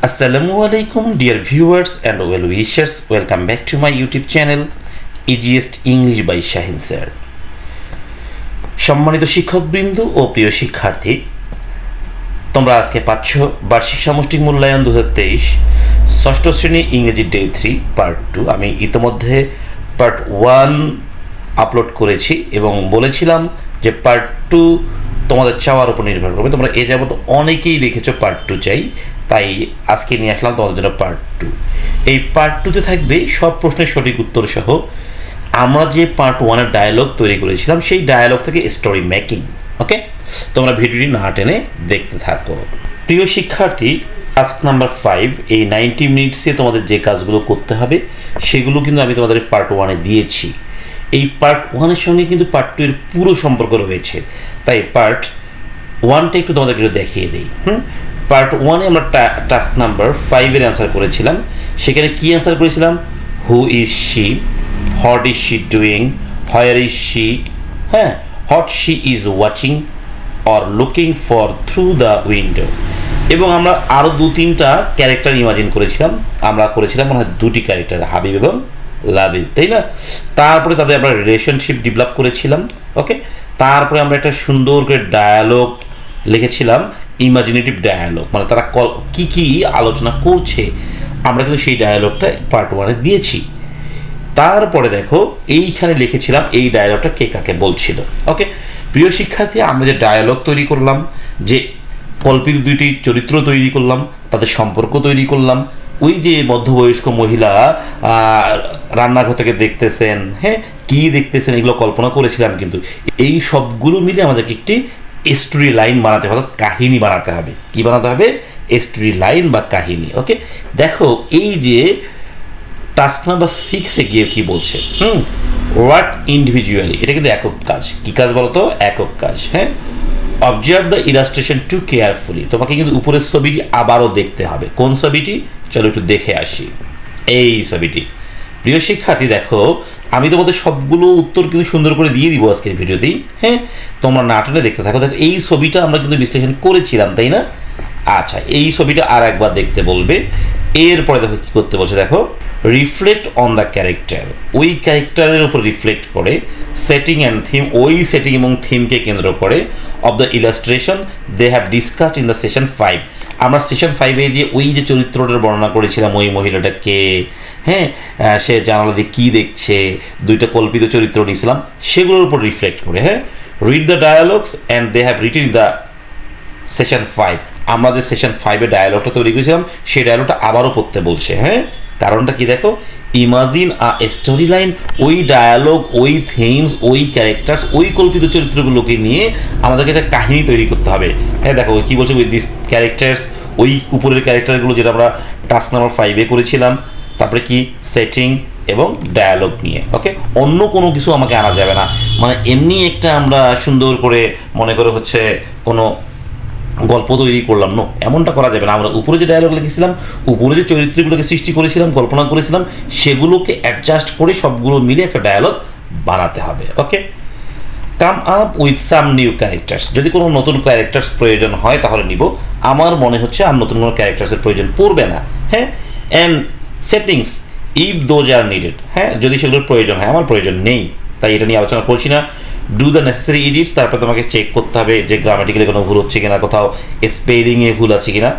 Assalamualaikum dear viewers and well wishers, welcome back to my YouTube channel Easiest English by Shahin sir. সম্মানিত শিক্ষকবৃন্দ ও প্রিয় শিক্ষার্থী, তোমরা আজকে পাচ্ছ বার্ষিক সামষ্টিক মূল্যায়ন 2023 ষষ্ঠ শ্রেণী ইংরেজি ডে 3 পার্ট 2। আমি ইতিমধ্যে পার্ট 1 আপলোড করেছি এবং বলেছিলাম যে পার্ট 2 তোমাদের চাওয়ার উপর নির্ভর করবে। তোমরা এ যাবত অনেকেই লিখেছো পার্ট 2 চাই, তাই আজকে নিয়ে আসলাম তোমাদের জন্য পার্ট 2। এই পার্ট 2তে থাকবে সব প্রশ্নের সঠিক উত্তর সহ আমরা যে পার্ট 1-এর ডায়ালগ তৈরি করেছিলাম সেই ডায়ালগ থেকে স্টোরি মেকিং। ওকে, তোমরা ভিডিওটি না টেনে দেখতে থাকো। প্রিয় শিক্ষার্থী, টাস্ক নাম্বার 5, এই 90 মিনিটসে তোমাদের যে কাজগুলো করতে হবে সেগুলো কিন্তু আমি তোমাদের পার্ট 1-এ দিয়েছি। এই পার্ট 1-এর সঙ্গে কিন্তু পার্ট 2-এর পুরো সম্পর্ক রয়েছে, তাই পার্ট 1টা একটু তোমাদেরকে দেখিয়ে দিই। পার্ট 1-এ আমরা টাস্ক নাম্বার 5-এর অ্যান্সার করেছিলাম। সেখানে কি অ্যান্সার করেছিলাম? Who is she, what is she doing, where is she, what she is watching or looking for through the window. এবং আমরা আরও 2-3টা ক্যারেক্টার ইমাজিন করেছিলাম। আমরা করেছিলাম মনে হয় 2টি ক্যারেক্টার, হাবিব এবং লাবিব, তাই না? তারপরে তাদের আমরা রিলেশনশিপ ডেভেলপ করেছিলাম। ওকে, তারপরে আমরা একটা সুন্দর করে ডায়ালগ লিখেছিলাম, ইমাজিনেটিভ ডায়ালগ, মানে তারা কি কি আলোচনা করছে আমরা কিন্তু সেই ডায়ালগটা পার্ট 1-এ দিয়েছি। তারপরে দেখো এইখানে লিখেছিলাম এই ডায়ালগটা কে কাকে বলছিল। ওকে প্রিয় শিক্ষার্থী, আমরা যে ডায়ালগ তৈরি করলাম, যে কল্পিত 2টি চরিত্র তৈরি করলাম, তাদের সম্পর্ক তৈরি করলাম, ওই যে মধ্যবয়স্ক মহিলা রান্নাঘর থেকে দেখতেছেন, কি দেখতেছেন, এগুলো কল্পনা করেছিলাম। কিন্তু এই সবগুলো মিলে আমাদেরকে একটি স্টোরি লাইন বানাতে হবে, কাহিনী বানাতে হবে। কি বানাতে হবে? স্টোরি লাইন বা কাহিনী। ওকে দেখো এই যে টাস্ক নাম্বার 6-এ গিয়ে কি বলছে, ওয়ার্ক ইন্ডিভিজুয়ালি, এটা কিন্তু একক কাজ। কি কাজ বলতো? একক কাজ। Observe the illustration to carefully, তোমাকে কিন্তু উপরের ছবিটি আবারও দেখতে হবে। কোন ছবিটি? চলো একটু দেখে আসি। এই ছবিটি। প্রিয় শিক্ষার্থী দেখো, আমি তোমাদের সবগুলো উত্তর কিন্তু সুন্দর করে দিয়ে দিব আজকের ভিডিওতেই। তোমরা না টেনে দেখতে থাকো। দেখো এই ছবিটা আমরা কিন্তু বিশ্লেষণ করেছিলাম, তাই না? আচ্ছা, এই ছবিটা আর একবার দেখতে বলবে। এরপরে দেখো কি করতে বলছে, দেখো রিফ্লেক্ট অন দ্য ক্যারেক্টার, ওই ক্যারেক্টারের উপর রিফ্লেক্ট করে, সেটিং অ্যান্ড থিম, ওই সেটিং এবং থিমকে কেন্দ্র করে, of the illustration they have discussed in the session 5। আমরা সেশন 5-এ যে ওই যে চরিত্রটার বর্ণনা করেছিলাম, ওই মহিলাটাকে, সে জানালা দিয়ে কী দেখছে, 2টা কল্পিত চরিত্র নিয়েছিলাম, সেগুলোর উপর রিফ্লেক্ট করে। Read the dialogues and they have written the session 5। আমরা যে সেশন 5-এ ডায়ালগটা তৈরি করেছিলাম সেই ডায়ালগটা আবারও পড়তে বলছে। কারণটা কি? দেখো ইমাজিন আ স্টোরি লাইন, ওই ডায়ালগ, ওই থিমস, ওই ক্যারেক্টার্স, ওই কল্পিত চরিত্রগুলোকে নিয়ে আমাদেরকে একটা কাহিনী তৈরি করতে হবে। দেখো কি বলছে, উইথ দিস ক্যারেক্টার্স, ওই উপরের ক্যারেক্টারগুলো যেটা আমরা টাস্ক নাম্বার 5-এ করেছিলাম। তারপরে কি? সেটিং এবং ডায়ালগ নিয়ে। ওকে, অন্য কোনো কিছু আমাকে আনা যাবে না। মানে এমনি একটা আমরা সুন্দর করে মনে করে হচ্ছে কোনো গল্প তৈরি করলাম, নো, এমনটা করা যাবে না। আমরা উপরে যে ডায়ালগ লিখেছিলাম, উপরে যে চরিত্রগুলোকে সৃষ্টি করেছিলাম, কল্পনা করেছিলাম, সেগুলোকে অ্যাডজাস্ট করে সবগুলো মিলে একটা ডায়ালগ বানাতে হবে। Okay, come up with some new characters, যদি কোনো নতুন ক্যারেক্টার্স প্রয়োজন হয় তাহলে নিব। আমার মনে হচ্ছে আর নতুন কোনো ক্যারেক্টার্সের প্রয়োজন পড়বে না। And settings if those are needed, যদি সেগুলোর প্রয়োজন হয়, আমার প্রয়োজন নেই, তাই এটা নিয়ে আলোচনা করছি না। ডু দ্য নেসেসারি এডিটস, তারপরে তোমাকে চেক করতে হবে যে গ্রামাটিক্যালি কোনো ভুল হচ্ছে কিনা, কোথাও স্পেলিংয়ে ভুল আছে কিনা।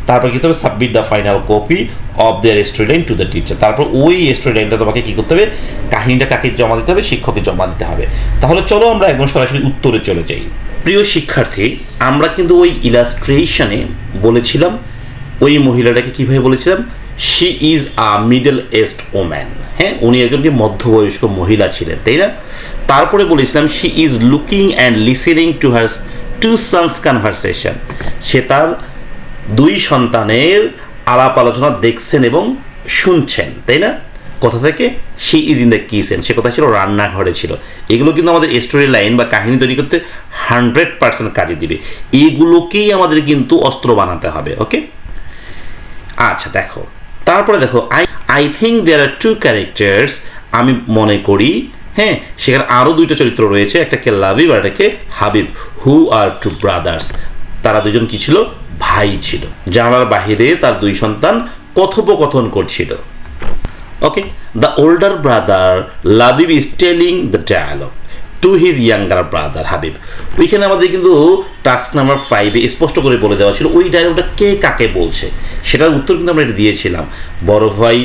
তারপর কী করতে হবে? Submit the final copy of their story line to the teacher. তারপর ওই স্টোরি লাইনটা তোমাকে কী করতে হবে? কাহিনীটা কাকে জমা দিতে হবে? শিক্ষককে জমা দিতে হবে। তাহলে চলো আমরা একদম সরাসরি উত্তরে চলে যাই। প্রিয় শিক্ষার্থী, আমরা কিন্তু ওই ইলাস্ট্রেশনে বলেছিলাম ওই মহিলাটাকে কীভাবে বলেছিলাম? She is a middle aged woman. উনি একজনকে মধ্যবয়স্ক মহিলা ছিলেন, তাই না? তারপরে বলেছিলাম she is looking and listening to her 2 sons conversation, সে তার 2 সন্তানের আলাপ আলোচনা দেখছেন এবং শুনছেন, তাই না? কথা থেকে she is in the kitchen, সে কথা ছিল রান্নাঘরে ছিল। এগুলো কিন্তু আমাদের স্টোরি লাইন বা কাহিনী তৈরি করতে 100% কাজে দিবে। এগুলোকেই আমাদের কিন্তু অস্ত্র বানাতে হবে। ওকে, আচ্ছা দেখো, তারপরে দেখো I think there are 2 characters, আমি মনে করি, সেখানে আরও 2টা চরিত্র রয়েছে, একটাকে লাবিব আর একটাকে হাবিব, হু আর 2 ব্রাদার্স, তারা দুজন কি ছিল? ভাই ছিল। জানালার বাহিরে তার দুই সন্তান কথোপকথন করছিল। Okay, the older brother Labib is telling the dialogue to his younger brother Habib. ওইখানে আমাদের কিন্তু টাস্ক নাম্বার 5-এ স্পষ্ট করে বলে দেওয়া ছিল ওই ডায়লগটা কে কাকে বলছে, সেটার উত্তর কিন্তু আমরা এটা দিয়েছিলাম। বড় ভাই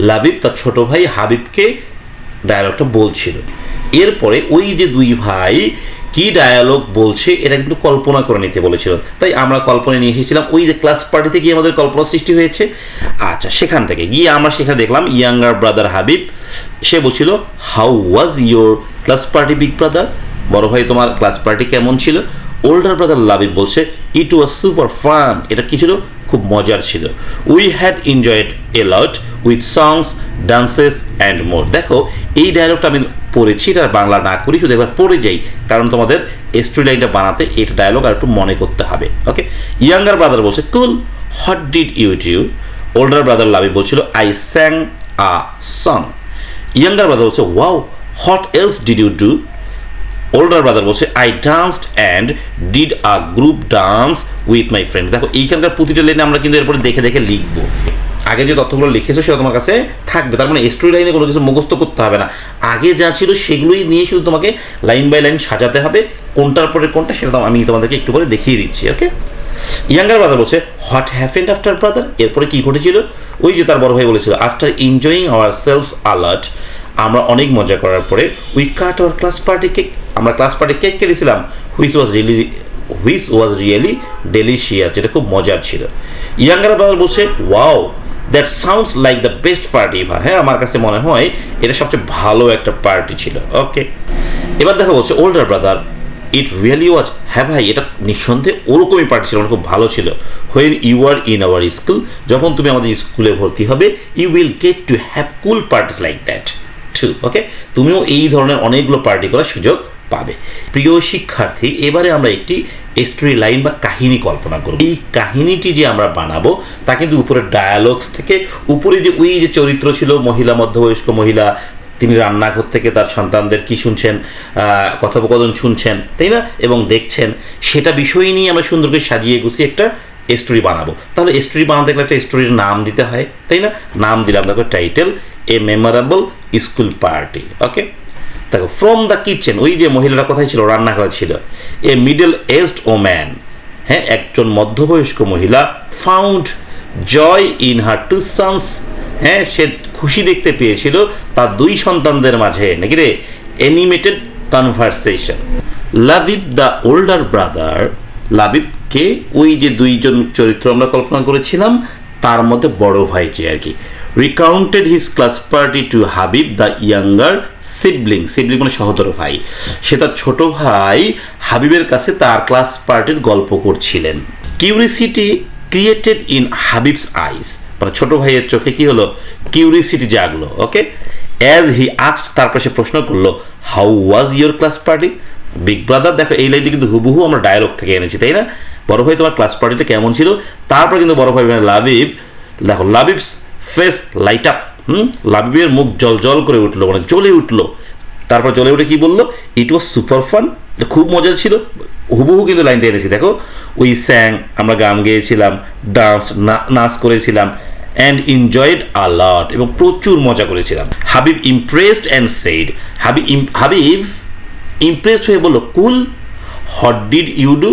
লাবিব তার ছোট ভাই হাবিবকে ডায়ালগটা বলছিল। এরপরে ওই যে দুই ভাই কি ডায়ালগ বলছে এটা কিন্তু কল্পনা করে নিতে বলেছিল, তাই আমরা কল্পনা নিয়ে এসেছিলাম ওই যে ক্লাস পার্টিতে গিয়ে আমাদের কল্পনা সৃষ্টি হয়েছে। আচ্ছা, সেখান থেকে গিয়ে আমরা সেখানে দেখলাম ইয়াঙ্গার ব্রাদার হাবিব সে বলছিল how was your class party big brother, বড় ভাই তোমার ক্লাস পার্টি কেমন ছিল। ওল্ডার ব্রাদার লাবিব বলছে ইট ওয়াজ সুপার ফান, এটা কি ছিল, খুব মজার ছিল। We had enjoyed A lot with songs dances and more. দেখো এই ডায়লগটা আমি পড়েছি, এটা বাংলা না করি, শুধু একবার পড়ে যাই, কারণ তোমাদের স্টোরি লাইনটা বানাতে এটা ডায়লগ আর একটু মনে করতে হবে। ওকে, ইয়াঙ্গার ব্রাদার বলছে cool, what did you do. Older brother Labib বলছিল I sang a song. Younger brother বলছে wow, what else did you do. Older brother বলছে I danced and did a group dance with my friend. দেখো এইখানকার প্রতিটা লাইনে আমরা কিন্তু এরপরে দেখে দেখে লিখবো। আগে যে তথ্যগুলো লিখেছো সেটা তোমার কাছে থাকবে, তার মানে স্টোরি লাইনে কোনো কিছু মুখস্থ করতে হবে না। আগে যা ছিল সেগুলোই নিয়ে শুধু তোমাকে লাইন বাই লাইন সাজাতে হবে, কোনটার পরে কোনটা সেটা আমি তোমাদেরকে একটু করে দেখিয়ে দিচ্ছি। ওকে, ইয়াঙ্গার ব্রাদার বলছে হোয়াট হ্যাপেন্ড আফটার ব্রাদার, এরপরে কি ঘটেছিল। ওই যে তার বড় ভাই বলেছিল after enjoying hour selves alert, আমরা অনেক মজা করার পরে we cut our class party cake, আমরা ক্লাস পার্টি কেক কেটেছিলাম হুইচ ওয়াজ রিয়েলি ডেলিশিয়াস, যেটা খুব মজার ছিল। ইয়াঙ্গার ব্রাদার বলছে wow that sounds like the best party ever, হ্যাঁ আমার কাছে মনে হয় এটা সবচেয়ে ভালো একটা পার্টি ছিল। ওকে, এবার দেখা বলছে ওল্ডার ব্রাদার ইট রিয়েলি ওয়াজ, হ্যাঁ ভাই এটা নিঃসন্দেহে ওরকমই পার্টি ছিল, খুব ভালো ছিল। When you are in our school, যখন তুমি আমাদের স্কুলে ভর্তি হবে, you will get to have cool parties like that too. Okay, তুমিও এই ধরনের অনেকগুলো পার্টি করার সুযোগ পাবে। প্রিয় শিক্ষার্থী, এবারে আমরা একটি স্টোরি লাইন বা কাহিনী কল্পনা করব। এই কাহিনীটি যে আমরা বানাবো তা কিন্তু উপরে ডায়ালগস থেকে, উপরে যে ওই যে চরিত্র ছিল মহিলা, মধ্যবয়স্ক মহিলা, তিনি রান্নাঘর থেকে তার সন্তানদের কি শুনছেন, কথোপকথন শুনছেন, তাই না, এবং দেখছেন, সেটা বিষয় নিয়ে আমরা সুন্দর করে সাজিয়ে গুছিয়ে একটা স্টোরি বানাবো। তাহলে স্টোরি বানাতে গেলে একটা স্টোরির নাম দিতে হয়, তাই না। নাম দিলাম দেখো title a memorable school party. Okay, দেখো ফ্রম দ্য কিচেন, ওই যে মহিলাটা কোথায় ছিল, রান্নাঘর ছিল। এ মিডল এজড ওম্যান, হ্যাঁ একজন মধ্যবয়স্ক মহিলা, found joy in her two sons, হ্যাঁ সে খুশি দেখতে পেয়েছিল তার দুই সন্তানদের মাঝে নাকি রে animated conversation. Labib the older brother, লাবিবকে ওই যে দুইজন চরিত্র আমরা কল্পনা করেছিলাম তার মধ্যে বড় ভাই যে আর কি, recounted his class party to Habib the younger sibling, sibling মানে সহোদর ভাই, সে তার ছোট ভাই হাবিবের কাছে তার ক্লাস পার্টির গল্প করছিলেন। কিউরিসিটি ক্রিয়েটেড ইন হাবিবস আইস, মানে ছোট ভাইয়ের চোখে কি হলো, কিউরিসিটি জাগলো। ওকে, অ্যাজ হি আস্কড, তারপর সে প্রশ্ন করলো how was your class party big brother. দেখো এই লাইনটি কিন্তু হুবহু আমরা ডায়লগ থেকে এনেছি, তাই না। বড় ভাই তোমার ক্লাস পার্টিটা কেমন ছিল, তারপর কিন্তু বড় ভাই লাবিব, দেখো লাবিবস ফেস লাইট আপ, লাবিবের মুখ জল জল করে উঠলো, মানে জ্বলে উঠলো। তারপর জ্বলে উঠে কি বললো, ইট ওয়াজ সুপার ফান, খুব মজা ছিল। হুবহু কিন্তু লাইনটা এনেছি, দেখো উই স্যাং, আমরা গান গেয়েছিলাম, ডান্স নাচ করেছিলাম, অ্যান্ড এনজয়েড আ লট, এবং প্রচুর মজা করেছিলাম। Habib impressed and said, Habib impressed হয়ে বললো কুল, হোয়াট ডিড ইউ ডু,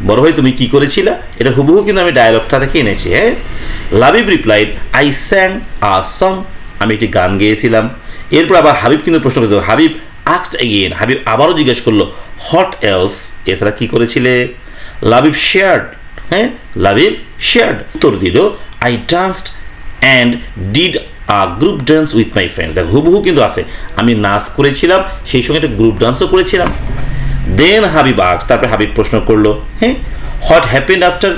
বড় ভাই তুমি কি করেছিলা। এটা হুবহু কিন্তু আমি ডায়লগটা থেকে এনেছি। হ্যাঁ, Labib replied I sang a song, আমি একটি গান গেয়েছিলাম। এরপর আবার হাবিব কিন্তু প্রশ্ন করতে, হাবিব আস্কড এগেইন, হাবিব আবারও জিজ্ঞেস করলো হোয়াট এলস, এছাড়া কি করেছিলে। লাবিব শেয়ার্ড, হ্যাঁ লাবিব শেয়ার্ড, উত্তর দিল I danced and did a group dance with my friend. দেখ হুবহু কিন্তু আছে, আমি নাচ করেছিলাম, সেই সঙ্গে একটা গ্রুপ ডান্সও করেছিলাম। দেন হাবিব আস্কড, তারপরে হাবিব প্রশ্ন করলো হ্যাঁ হোয়াট হ্যাপেন্ড আফটার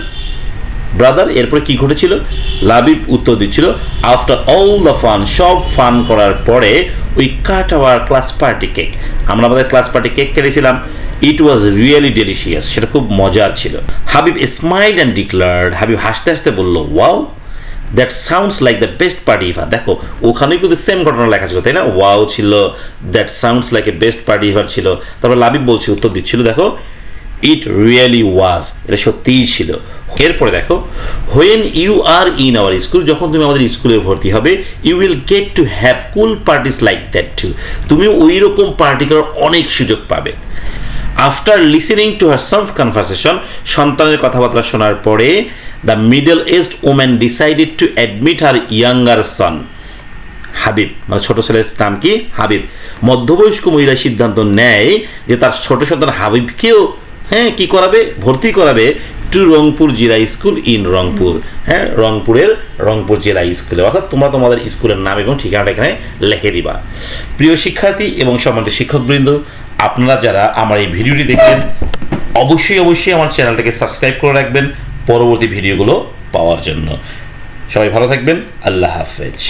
ব্রাদার, এরপরে কি ঘটেছিল। লাবিব উত্তর দিচ্ছিল আফটার অল দ্য ফান, সব ফান করার পরে we cut our class party cake, আমরা আমাদের ক্লাস পার্টি কেক কেটেছিলাম। ইট ওয়াজ রিয়েলি ডেলিশিয়াস, সেটা খুব মজার ছিল। Habib smile and declared, Habib হাসতে হাসতে বলল wow that sounds like the best party ever. দেখো ওখানেও কিন্তু সেম ঘটনা লেখা ছিল, তাই না, ওয়াও ছিল, that sounds like a best party ever ছিল। তারপর লাবিব বলছে, উত্তর দিচ্ছিল দেখো ইট রিয়েলি ওয়াজ, এটা সত্যিই ছিল। এরপরে দেখো, when you are in our school, যখন তুমি আমাদের স্কুলে ভর্তি হবে, you will get to have cool parties like that too, তুমি ওই রকম পার্টি করার অনেক সুযোগ পাবে। After listening to her sons conversation, সন্তানের কথাবার্তা শোনার পরে, the middle aged woman decided to admit her younger son Habib, মানে ছোট ছেলের নাম কি হাবিব, মধ্যবয়স্ক মহিলা সিদ্ধান্ত নেয় যে তার ছোট সন্তান হাবিবকেও কি করাবে, ভর্তি করাবে টু রংপুর জিলা স্কুল ইন রংপুর, রংপুর জেলা স্কুলে। অর্থাৎ তোমরা তোমাদের স্কুলের নাম এবং ঠিকানাটা এখানে লিখে দিবা। প্রিয় শিক্ষার্থী এবং সম্মানিত শিক্ষকবৃন্দ, আপনারা যারা আমার এই ভিডিওটি দেখবেন, অবশ্যই আমার চ্যানেলটাকে সাবস্ক্রাইব করে রাখবেন পরবর্তী ভিডিওগুলো পাওয়ার জন্য। সবাই ভালো থাকবেন, আল্লাহ হাফেজ।